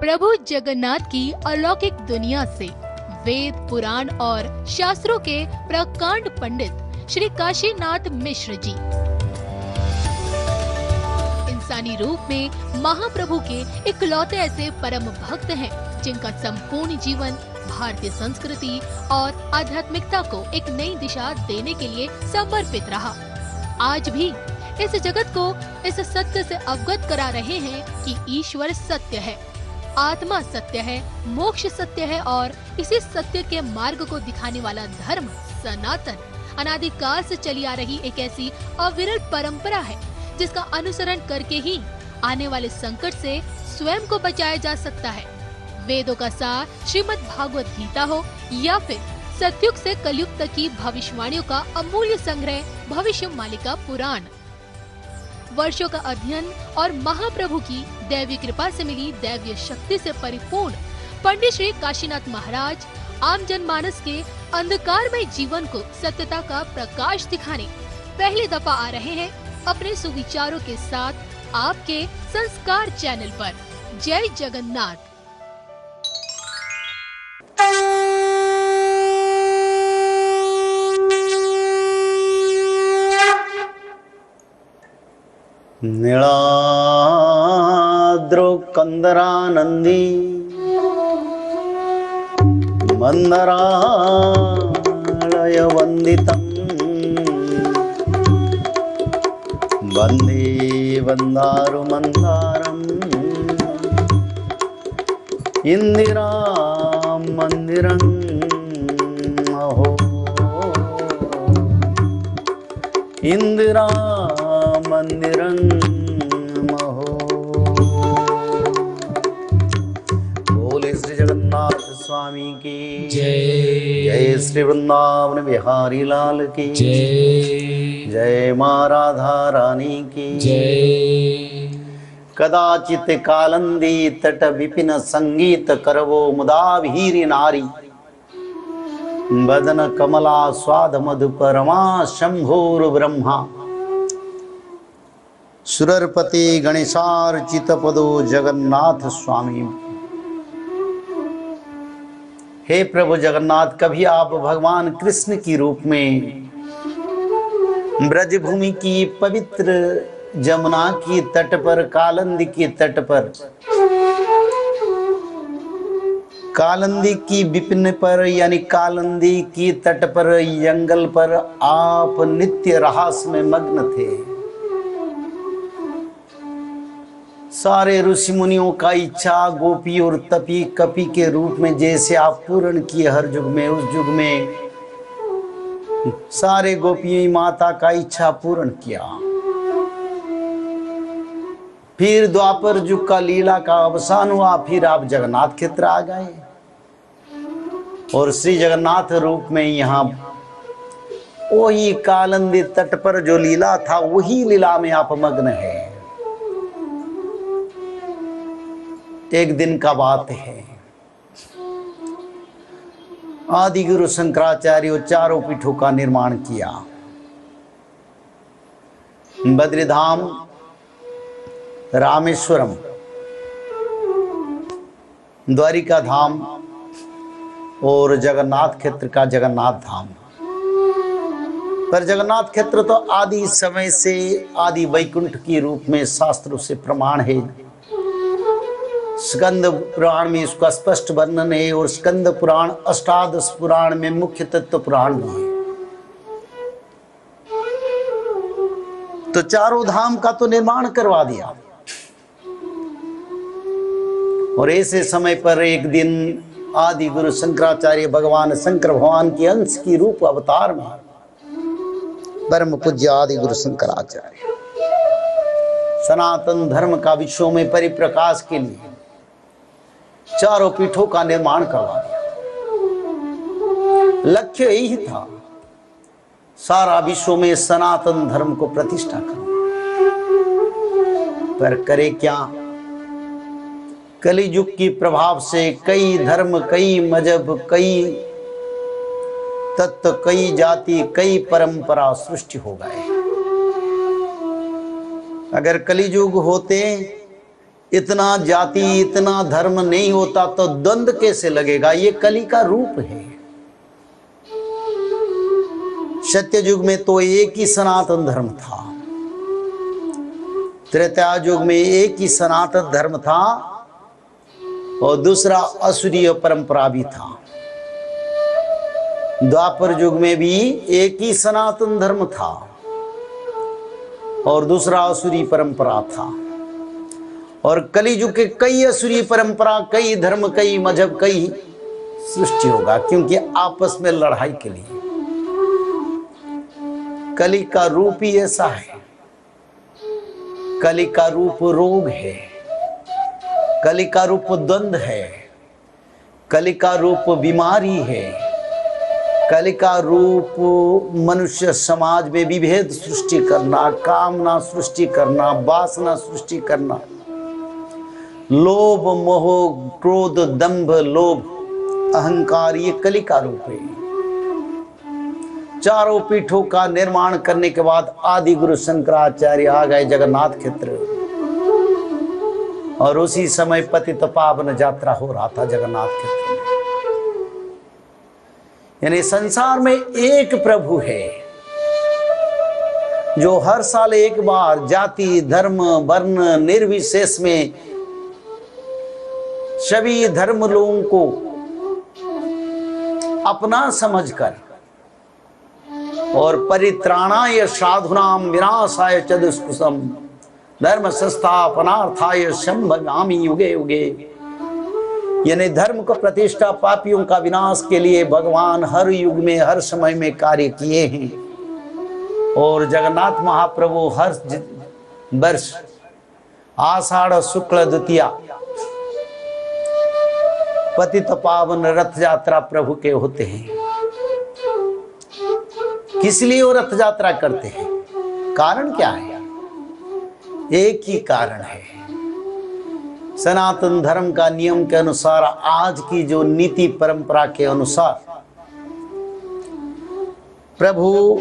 प्रभु जगन्नाथ की अलौकिक दुनिया से वेद, पुराण और शास्त्रों के प्रकांड पंडित श्री काशीनाथ मिश्र जी इंसानी रूप में महाप्रभु के इकलौते ऐसे परम भक्त हैं जिनका संपूर्ण जीवन भारतीय संस्कृति और आध्यात्मिकता को एक नई दिशा देने के लिए समर्पित रहा। आज भी इस जगत को इस सत्य से अवगत करा रहे हैं कि ईश्वर सत्य है, आत्मा सत्य है, मोक्ष सत्य है और इसी सत्य के मार्ग को दिखाने वाला धर्म सनातन अनादिकाल से चली आ रही एक ऐसी अविरल परंपरा है जिसका अनुसरण करके ही आने वाले संकट से स्वयं को बचाया जा सकता है। वेदों का सार श्रीमद् भागवत गीता हो या फिर सतयुग से कलयुग तक की भविष्यवाणियों का अमूल्य संग्रह भविष्य मालिका पुराण, वर्षों का अध्ययन और महाप्रभु की दैवी कृपा से मिली दैवीय शक्ति से परिपूर्ण पंडित श्री काशीनाथ महाराज आम जनमानस के अंधकारमय जीवन को सत्यता का प्रकाश दिखाने पहली दफा आ रहे हैं अपने सुविचारों के साथ आपके संस्कार चैनल पर। जय जगन्नाथ। नीलाद्रो कंदरानंदी मंदरालय वंदितम् वंदे वंदारु मंदारम् इंदिरा मंदिरम् अहो इंदिरा मंदिरं महो। बोले श्री जगन्नाथ स्वामी की जय। जय श्री वृंदावन बिहारी लाल की जय। जय माँ राधा रानी की जय। कदाचित कालंदी तट विपिन संगीत करवो मुदा भीरी नारी बदन कमला स्वाद मधुपरमा शंभोर ब्रह्मा सुररपति गणेशार्चित पदो जगन्नाथ स्वामी। हे प्रभु जगन्नाथ, कभी आप भगवान कृष्ण की रूप में ब्रजभूमि की पवित्र जमुना की तट पर, कालंदी की तट पर, कालंदी की विपिन पर यानी कालंदी की तट पर, जंगल पर आप नित्य रहास में मग्न थे। सारे ऋषि मुनियों का इच्छा गोपी और तपी कपि के रूप में जैसे आप पूर्ण किए हर युग में, उस युग में सारे गोपियों माता का इच्छा पूर्ण किया। फिर द्वापर युग का लीला का अवसान हुआ, फिर आप जगन्नाथ क्षेत्र आ गए और श्री जगन्नाथ रूप में यहाँ वही कालंदी तट पर जो लीला था वही लीला में आप मग्न है। एक दिन का बात है, आदि गुरु शंकराचार्य चारों पीठों का निर्माण किया। बद्रीधाम, रामेश्वरम, द्वारिका धाम और जगन्नाथ क्षेत्र का जगन्नाथ धाम। पर जगन्नाथ क्षेत्र तो आदि समय से आदि वैकुंठ की रूप में शास्त्रों से प्रमाण है। स्कंद पुराण में इसका स्पष्ट वर्णन है और स्कंद पुराण अष्टादश पुराण में मुख्य तत्व पुराण भी है। तो चारों धाम का तो निर्माण करवा दिया और ऐसे समय पर एक दिन आदि गुरु शंकराचार्य भगवान शंकर भगवान के अंश की रूप अवतार में परम पूज्य आदि गुरु शंकराचार्य सनातन धर्म का विश्व में परिप्रकाश के लिए चारों पीठों का निर्माण करवा दिया। लक्ष्य यही था, सारा विश्व में सनातन धर्म को प्रतिष्ठा करना। पर करे क्या, कलियुग की प्रभाव से कई धर्म, कई मजहब, कई तत्व, कई जाति, कई परंपरा सृष्टि हो गए। अगर कलियुग होते इतना जाति इतना धर्म नहीं होता तो द्वंद्व कैसे लगेगा। ये कली का रूप है। सत्य युग में तो एक ही सनातन धर्म था, त्रेता युग में एक ही सनातन धर्म था और दूसरा असुरीय परंपरा भी था। द्वापर युग में भी एक ही सनातन धर्म था और दूसरा असुरी परंपरा था। और कली युग के कई असुरी परंपरा, कई धर्म, कई मजहब, कई सृष्टि होगा, क्योंकि आपस में लड़ाई के लिए। कली का रूप ही ऐसा है। कली का रूप रोग है, कली का रूप द्वंद्व है, कली का रूप बीमारी है, कली का रूप मनुष्य समाज में विभेद सृष्टि करना, कामना सृष्टि करना, वासना सृष्टि करना, लोभ मोह क्रोध दंभ लोभ अहंकार, ये कली का रूप है। चारों पीठों का निर्माण करने के बाद आदि गुरु शंकराचार्य आ गए जगन्नाथ क्षेत्र, और उसी समय पतित पावन यात्रा हो रहा था जगन्नाथ क्षेत्र में। यानी संसार में एक प्रभु है जो हर साल एक बार जाति धर्म वर्ण निर्विशेष में सभी धर्म लोगों को अपना समझकर और परित्राणाय साधुनाम विनाशाय च दुष्कृतम् धर्म संस्थापनार्थाय संभवामि युगे युगे, यानी धर्म को प्रतिष्ठा पापियों का विनाश के लिए भगवान हर युग में हर समय में कार्य किए हैं। और जगन्नाथ महाप्रभु हर वर्ष आषाढ़ शुक्ल द्वितीया पतित पावन रथ यात्रा प्रभु के होते हैं। किस लिए वो रथ यात्रा करते हैं? कारण क्या है? एक ही कारण है। सनातन धर्म का नियम के अनुसार, आज की जो नीति परंपरा के अनुसार, प्रभु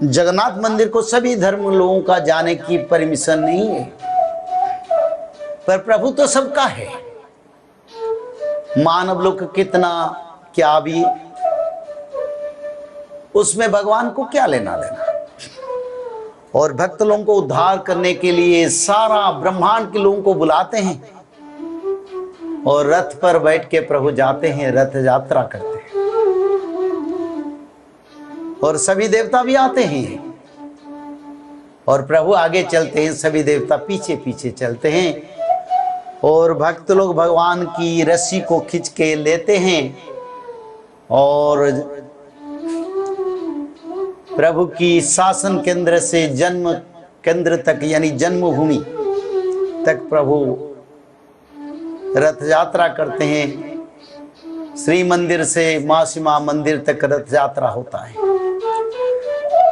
जगन्नाथ मंदिर को सभी धर्म लोगों का जाने की परमिशन नहीं है, पर प्रभु तो सबका है। मानव लोग कितना क्या भी, उसमें भगवान को क्या लेना देना। और भक्त लोगों को उद्धार करने के लिए सारा ब्रह्मांड के लोगों को बुलाते हैं और रथ पर बैठ के प्रभु जाते हैं, रथ यात्रा करते हैं। और सभी देवता भी आते हैं और प्रभु आगे चलते हैं, सभी देवता पीछे पीछे चलते हैं। और भक्त लोग भगवान की रस्सी को खींच के लेते हैं और प्रभु की शासन केंद्र से जन्म केंद्र तक, यानी जन्मभूमि तक प्रभु रथ यात्रा करते हैं। श्री मंदिर से मासीमा मंदिर तक रथ यात्रा होता है।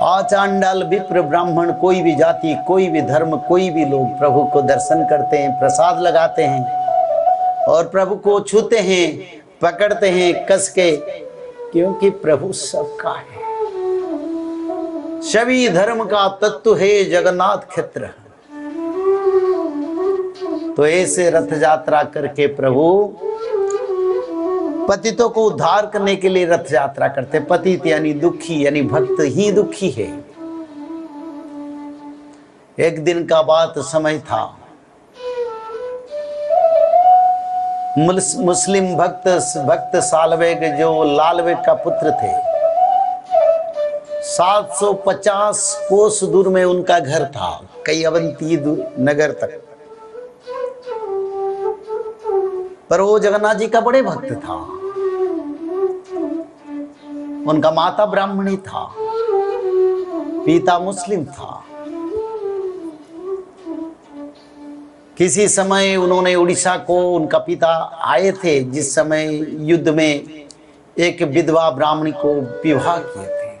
आचांडाल विप्र ब्राह्मण, कोई भी जाति, कोई भी धर्म, कोई भी लोग प्रभु को दर्शन करते हैं, प्रसाद लगाते हैं और प्रभु को छूते हैं, पकड़ते हैं कस के, क्योंकि प्रभु सबका है, सभी धर्म का तत्व है जगन्नाथ क्षेत्र। तो ऐसे रथ यात्रा करके प्रभु पतितों को उद्धार करने के लिए रथ यात्रा करते। पतित यानी दुखी, यानी भक्त ही दुखी है। एक दिन का बात समय था, मुस्लिम भक्त सालवेग, जो लालवेग का पुत्र थे, 750 कोस दूर में उनका घर था, कई अवंती नगर तक। पर वो जगन्नाथ जी का बड़े भक्त था। उनका माता ब्राह्मणी था, पिता मुस्लिम था। किसी समय उन्होंने उड़ीसा को, उनका पिता आए थे जिस समय युद्ध में एक विधवा ब्राह्मणी को विवाह किए थे।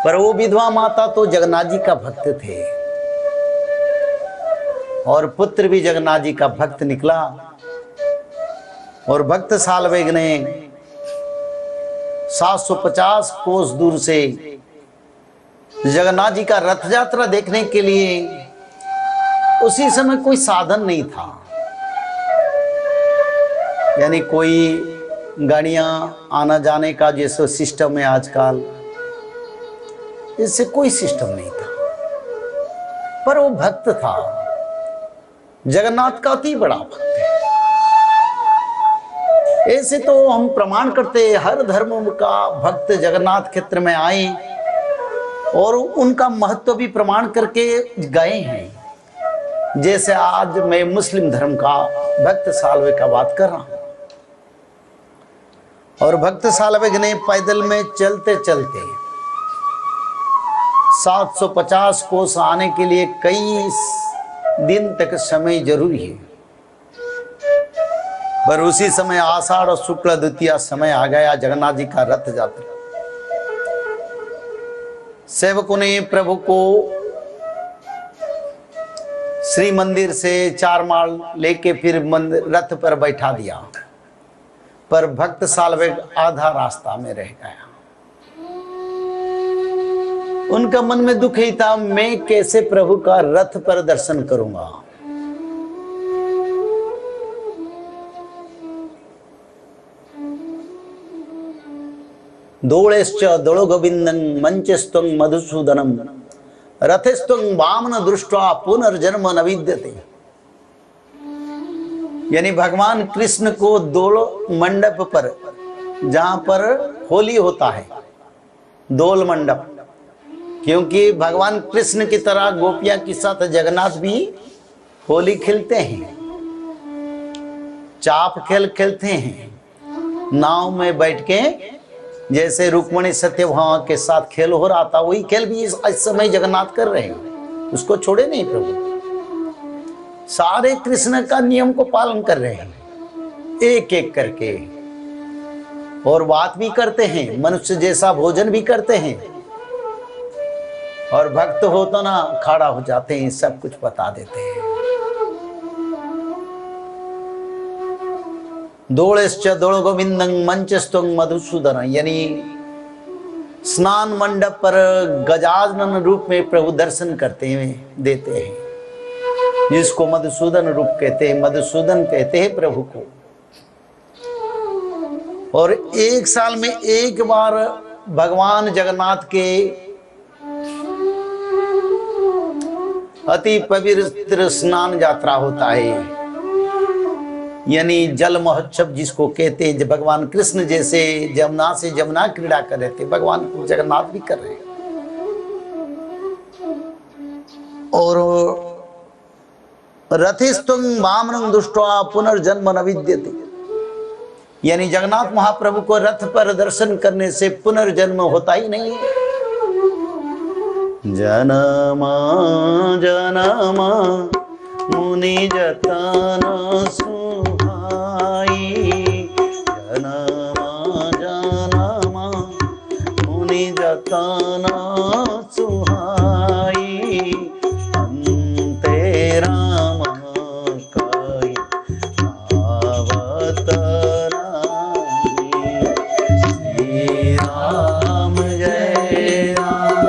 पर वो विधवा माता तो जगन्नाथ जी का भक्त थे और पुत्र भी जगन्नाथ जी का भक्त निकला। और भक्त सालवेग ने 750 कोस दूर से जगन्नाथ जी का रथ यात्रा देखने के लिए उसी समय कोई साधन नहीं था, यानी कोई गाड़ियां आना जाने का जैसे सिस्टम है आजकल, इससे कोई सिस्टम नहीं था। पर वो भक्त था, जगन्नाथ का अति बड़ा भक्त है। ऐसे तो हम प्रमाण करते हैं, हर धर्म का भक्त जगन्नाथ क्षेत्र में आए और उनका महत्व भी प्रमाण करके गए हैं। जैसे आज मैं मुस्लिम धर्म का भक्त सालवे का बात कर रहा हूं, और भक्त सालवे ने पैदल में चलते चलते 750 कोस आने के लिए कई दिन तक समय जरूरी है। पर उसी समय आषाढ़ और शुक्ल द्वितीया समय आ गया, जगन्नाथ जी का रथ यात्रा। सेवकों ने प्रभु को श्री मंदिर से 4 माल लेके फिर मंदिर रथ पर बैठा दिया, पर भक्त सालवे आधा रास्ता में रह गया। उनका मन में दुख ही था, मैं कैसे प्रभु का रथ पर दर्शन करूंगा। दोलेश्च दोलो गोविंदं मंचस्त्वं मधुसूदनम रथस्त्वं वामन दृष्ट्वा पुनर्जन्म न विद्यते। यानी भगवान कृष्ण को दोल मंडप पर, जहां पर होली होता है, दोल मंडप, क्योंकि भगवान कृष्ण की तरह गोपियां के साथ जगन्नाथ भी होली खेलते हैं, चाप खेल खेलते हैं, नाव में बैठ के, जैसे रुक्मणी सत्यभामा के साथ खेल हो रहा था, वही खेल भी इस समय जगन्नाथ कर रहे हैं। उसको छोड़े नहीं प्रभु, सारे कृष्ण का नियम को पालन कर रहे हैं, एक एक करके, और बात भी करते हैं, मनुष्य जैसा भोजन भी करते हैं, और भक्त हो तो ना खड़ा हो जाते हैं, सब कुछ बता देते हैं। दोलेश्च दोल गोविंदं मंचस्त्वं मधुसूदन, यानी स्नान मंडप पर गजानन रूप में प्रभु दर्शन करते हैं, देते हैं, जिसको मधुसूदन रूप कहते हैं, मधुसूदन कहते हैं प्रभु को। और एक साल में एक बार भगवान जगन्नाथ के अति पवित्र स्नान यात्रा होता है, यानी जल महोत्सव जिसको कहते हैं। जब भगवान कृष्ण जैसे जमुना से जमुना क्रीड़ा कर रहे थे, भगवान जगन्नाथ भी कर रहे हैं। और रथिस्त्वं वामनं दृष्ट्वा पुनर्जन्म न विद्यते, यानी जगन्नाथ महाप्रभु को रथ पर दर्शन करने से पुनर्जन्म होता ही नहीं है। जनमा जनमा मुनि जतन सुहाई, जनमा जनमा मुनि जतन सुहाई, अंते राम कई आवत रामी। श्री राम जय राम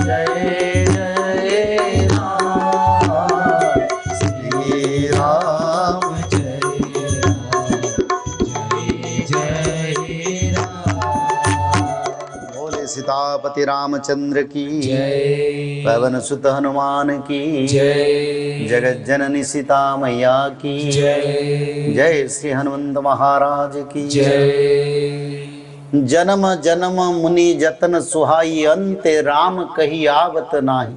जय जय राम, श्री राम जय जय राम। बोले सीतापति रामचंद्र की जय, पवन सुत हनुमान की जय, जगत जननी सीता मैया की जय, जय श्री हनुमंत महाराज की जय। जन्म जन्म मुनि जतन सुहाई, अंते राम कही आवत नाही।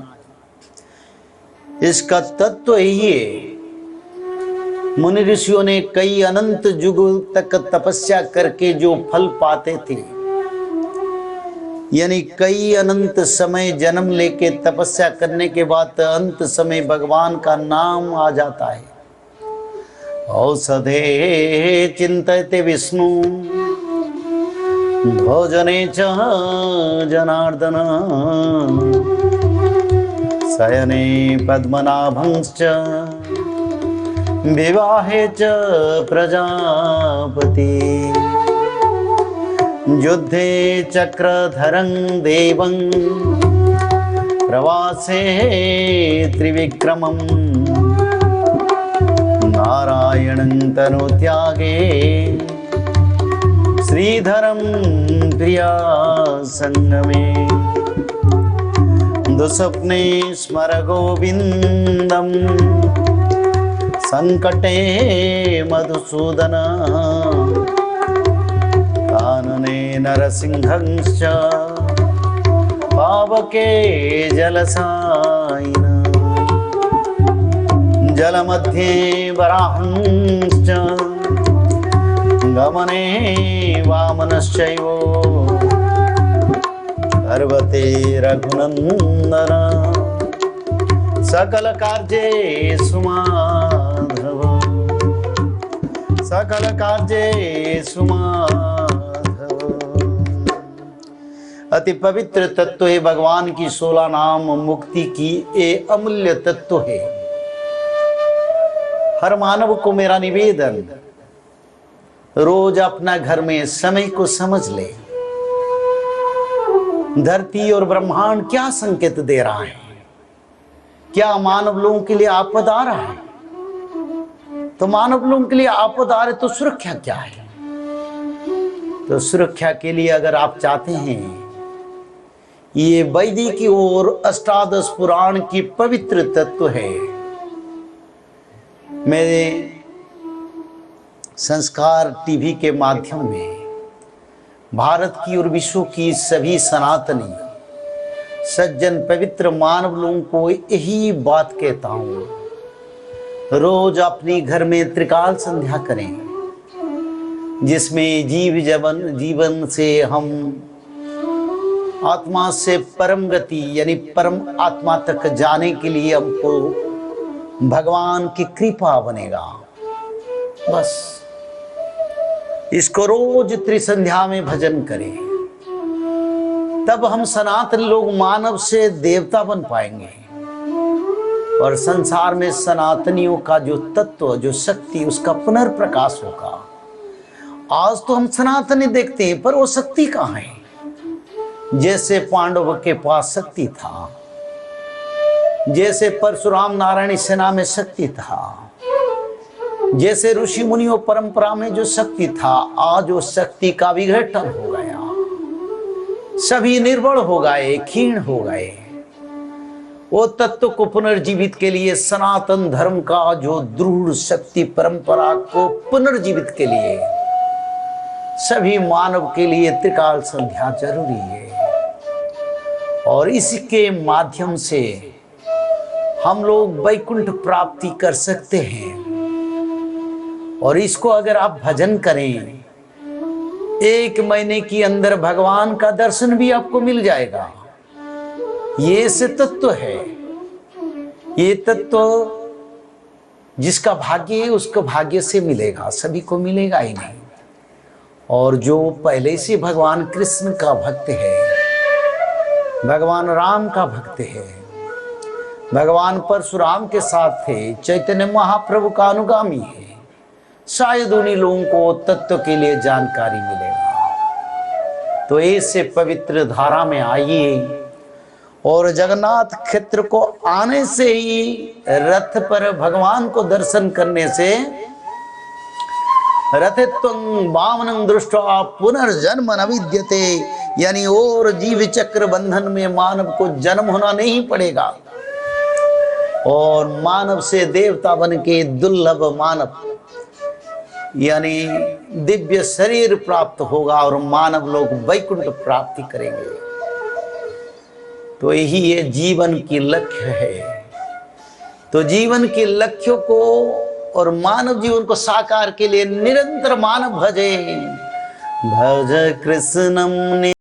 इसका तत्व यही है, मुनि ऋषियों ने कई अनंत युग तक तपस्या करके जो फल पाते थे, यानी कई अनंत समय जन्म लेके तपस्या करने के बाद अंत समय भगवान का नाम आ जाता है। औषधे चिंतयते विष्णु भोजने च जनार्दन, शयने पद्मनाभंश्च विवाहे च प्रजापति, युद्धे चक्रधरं देवं प्रवासे त्रिविक्रमम्, नारायणं तनु त्यागे श्रीधरं प्रिया संगमे दुःस्वप्ने स्मर गोविन्दं संकटे मधुसूदन कानने नरसिंहंश्च पावके जलसायिन जलमध्ये वराहंश्च गमने वामनश्चैव पर्वते रघुनन्दन सकल कार्ये माधव सकल कार्ये माधव। अति पवित्र तत्व है भगवान की 16 नाम मुक्ति की ये अमूल्य तत्व है। हर मानव को मेरा निवेदन, रोज अपना घर में समय को समझ ले। धरती और ब्रह्मांड क्या संकेत दे रहा है, क्या मानव लोगों के लिए आपदा आ रहा है? तो मानव लोगों के लिए आपदा आ रही तो सुरक्षा क्या है? तो सुरक्षा के लिए अगर आप चाहते हैं, ये वैदिक और अष्टादश पुराण की पवित्र तत्व है। मेरे संस्कार टीवी के माध्यम में भारत की और विश्व की सभी सनातनी सज्जन पवित्र मानव लोगों को यही बात कहता हूँ, रोज अपने घर में त्रिकाल संध्या करें, जिसमें जीवन से हम आत्मा से परम गति यानी परम आत्मा तक जाने के लिए हमको भगवान की कृपा बनेगा। बस इसको रोज त्रिसंध्या में भजन करें, तब हम सनातन लोग मानव से देवता बन पाएंगे और संसार में सनातनियों का जो तत्व, जो शक्ति, उसका पुनर्प्रकाश होगा। आज तो हम सनातनी देखते हैं, पर वो शक्ति कहाँ है? जैसे पांडवों के पास शक्ति था, जैसे परशुराम नारायणी सेना में शक्ति था, जैसे ऋषि मुनियों परंपरा में जो शक्ति था, आज वो शक्ति का विघटन हो गया। सभी निर्बल हो गए, क्षीण हो गए। वो तत्व को पुनर्जीवित के लिए सनातन धर्म का जो दृढ़ शक्ति परंपरा को पुनर्जीवित के लिए सभी मानव के लिए त्रिकाल संध्या जरूरी है। और इसके माध्यम से हम लोग वैकुंठ प्राप्ति कर सकते हैं। और इसको अगर आप भजन करें, 1 महीने के अंदर भगवान का दर्शन भी आपको मिल जाएगा। ये से तत्व है। ये तत्व जिसका भाग्य है उसको भाग्य से मिलेगा, सभी को मिलेगा ही नहीं। और जो पहले से भगवान कृष्ण का भक्त है, भगवान राम का भक्त है, भगवान परशुराम के साथ थे, चैतन्य महाप्रभु का अनुगामी है, शायद उन्हीं लोगों को तत्व के लिए जानकारी मिलेगा। तो ऐसे पवित्र धारा में आइए और जगन्नाथ क्षेत्र को आने से ही रथ पर भगवान को दर्शन करने से रथित्वं वामनं दृष्ट्वा पुनर्जन्म न विद्यते, यानी और जीव चक्र बंधन में मानव को जन्म होना नहीं पड़ेगा और मानव से देवता बन के दुर्लभ मानव यानी दिव्य शरीर प्राप्त होगा और मानव लोग वैकुंठ प्राप्ति करेंगे। तो यही ये जीवन की लक्ष्य है। तो जीवन के लक्ष्यों को और मानव जीवन को साकार के लिए निरंतर मानव भजे, भज कृष्णम।